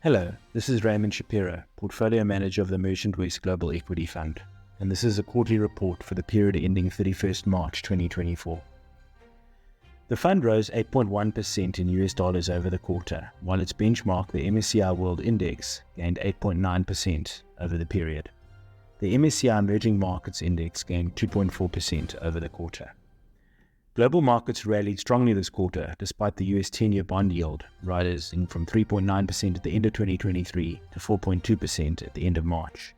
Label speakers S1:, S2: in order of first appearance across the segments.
S1: Hello, this is Raymond Shapiro, Portfolio Manager of the Merchant West Global Equity Fund, and this is a quarterly report for the period ending 31st March 2024. The fund rose 8.1% in US dollars over the quarter, while its benchmark, the MSCI World Index, gained 8.9% over the period. The MSCI Emerging Markets Index gained 2.4% over the quarter. Global markets rallied strongly this quarter, despite the US 10-year bond yield rising from 3.9% at the end of 2023 to 4.2% at the end of March.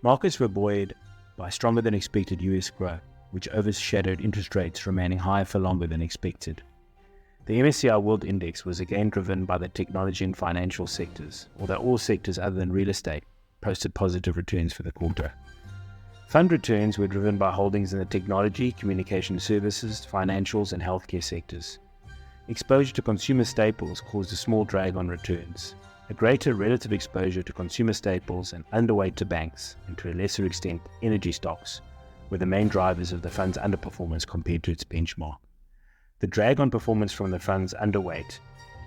S1: Markets were buoyed by stronger than expected US growth, which overshadowed interest rates remaining higher for longer than expected. The MSCI World Index was again driven by the technology and financial sectors, although all sectors other than real estate posted positive returns for the quarter. Fund returns were driven by holdings in the technology, communication services, financials, and healthcare sectors. Exposure to consumer staples caused a small drag on returns. A greater relative exposure to consumer staples and underweight to banks, and to a lesser extent energy stocks, were the main drivers of the fund's underperformance compared to its benchmark. The drag on performance from the fund's underweight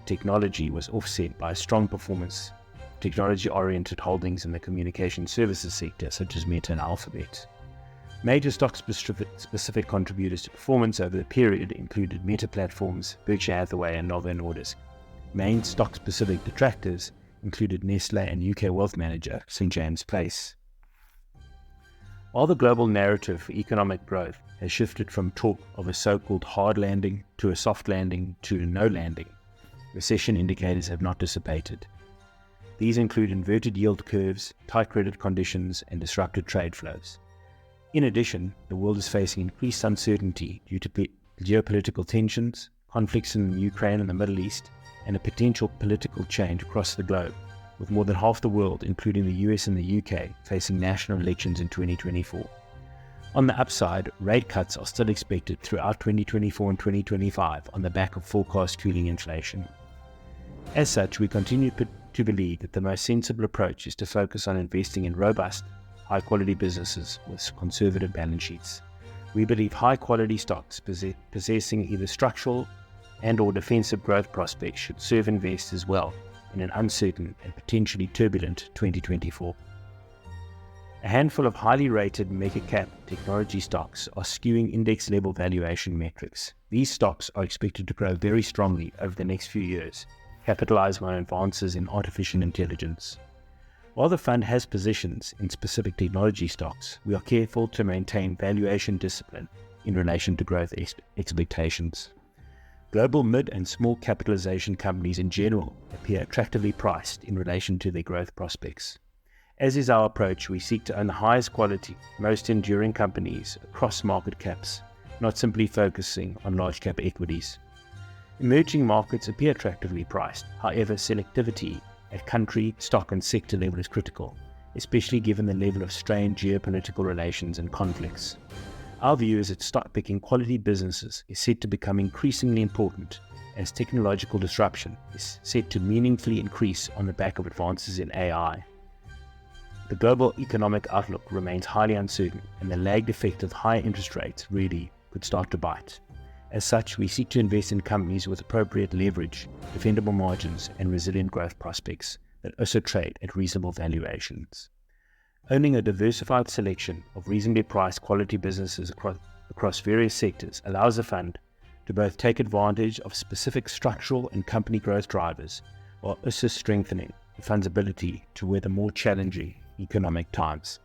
S1: technology was offset by a strong performance technology-oriented holdings in the communication services sector, such as Meta and Alphabet. Major stock-specific contributors to performance over the period included Meta Platforms, Berkshire Hathaway, and Novo Nordisk. Main stock-specific detractors included Nestle and UK wealth manager St. James Place. While the global narrative for economic growth has shifted from talk of a so-called hard landing to a soft landing to a no landing, recession indicators have not dissipated. These include inverted yield curves, tight credit conditions, and disrupted trade flows. In addition, the world is facing increased uncertainty due to geopolitical tensions, conflicts in Ukraine and the Middle East, and a potential political change across the globe, with more than half the world, including the US and the UK, facing national elections in 2024. On the upside, rate cuts are still expected throughout 2024 and 2025 on the back of forecast cooling inflation. As such, we continue to believe that the most sensible approach is to focus on investing in robust, high-quality businesses with conservative balance sheets. We believe high-quality stocks possessing either structural and/or defensive growth prospects should serve investors well in an uncertain and potentially turbulent 2024. A handful of highly rated mega-cap technology stocks are skewing index-level valuation metrics. These stocks are expected to grow very strongly over the next few years, capitalizing on advances in artificial intelligence. While the fund has positions in specific technology stocks, we are careful to maintain valuation discipline in relation to growth expectations. Global mid and small capitalization companies in general appear attractively priced in relation to their growth prospects. As is our approach, we seek to own the highest quality, most enduring companies across market caps, not simply focusing on large cap equities. Emerging markets appear attractively priced. However, selectivity at country, stock and sector level is critical, especially given the level of strained geopolitical relations and conflicts. Our view is that stock picking quality businesses is set to become increasingly important as technological disruption is set to meaningfully increase on the back of advances in AI. The global economic outlook remains highly uncertain, and the lagged effect of higher interest rates really could start to bite. As such, we seek to invest in companies with appropriate leverage, defendable margins, and resilient growth prospects that also trade at reasonable valuations. Owning a diversified selection of reasonably priced quality businesses across various sectors allows the fund to both take advantage of specific structural and company growth drivers, while also strengthening the fund's ability to weather more challenging economic times.